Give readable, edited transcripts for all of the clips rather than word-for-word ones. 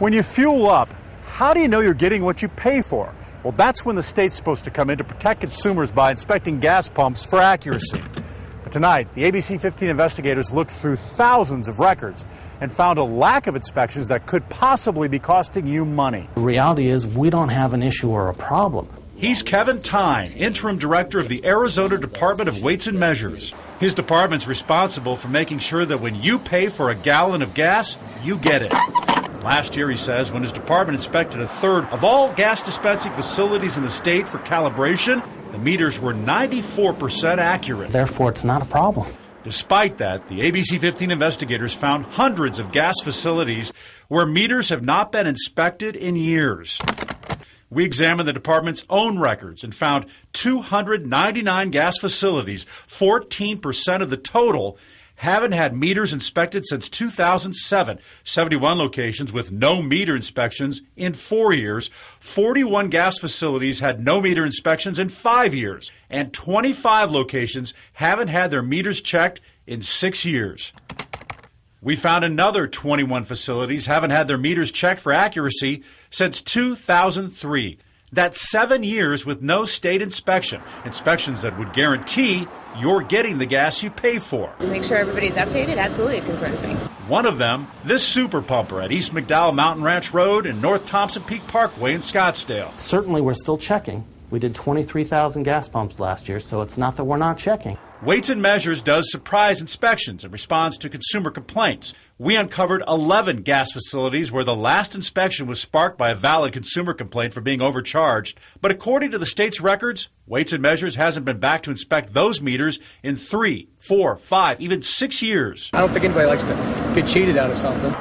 When you fuel up, how do you know you're getting what you pay for? Well, that's when the state's supposed to come in to protect consumers by inspecting gas pumps for accuracy. But tonight, the ABC15 investigators looked through thousands of records and found a lack of inspections that could possibly be costing you money. The reality is we don't have an issue or a problem. He's Kevin Tyne, interim director of the Arizona Department of Weights and Measures. His department's responsible for making sure that when you pay for a gallon of gas, you get it. Last year, he says, when his department inspected a third of all gas dispensing facilities in the state for calibration, the meters were 94% accurate. Therefore, it's not a problem. Despite that, the ABC15 investigators found hundreds of gas facilities where meters have not been inspected in years. We examined the department's own records and found 299 gas facilities, 14% of the total, haven't had meters inspected since 2007. 71 locations with no meter inspections in 4 years. 41 gas facilities had no meter inspections in 5 years. And 25 locations haven't had their meters checked in 6 years. We found another 21 facilities haven't had their meters checked for accuracy since 2003. That's 7 years with no state inspection. Inspections that would guarantee you're getting the gas you pay for. Make sure everybody's updated, absolutely, it concerns me. One of them, this super pumper at East McDowell Mountain Ranch Road and North Thompson Peak Parkway in Scottsdale. Certainly, we're still checking. We did 23,000 gas pumps last year, so it's not that we're not checking. Weights and Measures does surprise inspections and responds to consumer complaints. We uncovered 11 gas facilities where the last inspection was sparked by a valid consumer complaint for being overcharged. But according to the state's records, Weights and Measures hasn't been back to inspect those meters in 3, 4, 5, even 6 years. I don't think anybody likes to get cheated out of something.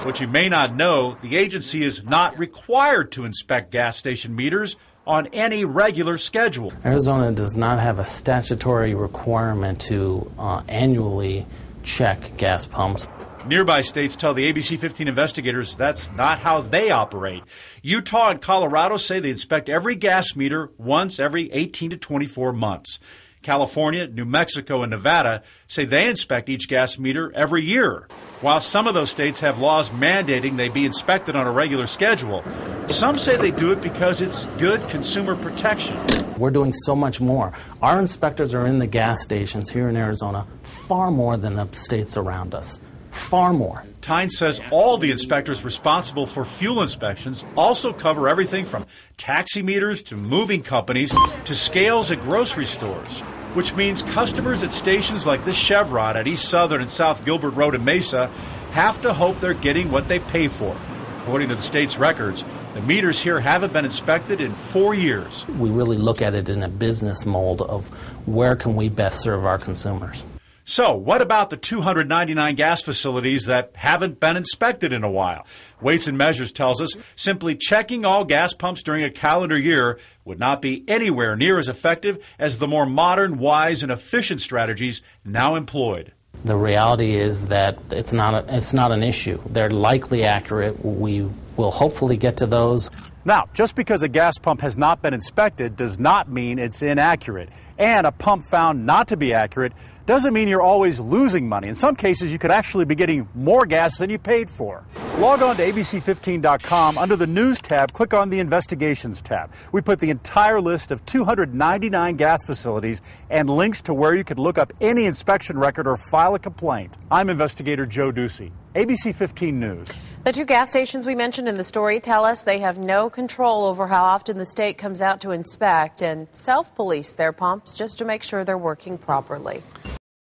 What you may not know, the agency is not required to inspect gas station meters on any regular schedule. Arizona does not have a statutory requirement to annually check gas pumps. Nearby states tell the ABC15 investigators that's not how they operate. Utah and Colorado say they inspect every gas meter once every 18 to 24 months. California, New Mexico, and Nevada say they inspect each gas meter every year. While some of those states have laws mandating they be inspected on a regular schedule, some say they do it because it's good consumer protection. We're doing so much more. Our inspectors are in the gas stations here in Arizona far more than the states around us. Far more. Tyne says all the inspectors responsible for fuel inspections also cover everything from taximeters to moving companies to scales at grocery stores, which means customers at stations like this Chevron at East Southern and South Gilbert Road in Mesa have to hope they're getting what they pay for. According to the state's records, the meters here haven't been inspected in 4 years. We really look at it in a business mold of where can we best serve our consumers. So, what about the 299 gas facilities that haven't been inspected in a while? Weights and Measures tells us simply checking all gas pumps during a calendar year would not be anywhere near as effective as the more modern, wise, and efficient strategies now employed. The reality is that it's not an issue. They're likely accurate. We will hopefully get to those. Now, just because a gas pump has not been inspected does not mean it's inaccurate. And a pump found not to be accurate doesn't mean you're always losing money. In some cases, you could actually be getting more gas than you paid for. Log on to ABC15.com. Under the News tab, click on the Investigations tab. We put the entire list of 299 gas facilities and links to where you could look up any inspection record or file a complaint. I'm Investigator Joe Ducey, ABC15 News. The two gas stations we mentioned in the story tell us they have no control over how often the state comes out to inspect and self-police their pumps just to make sure they're working properly.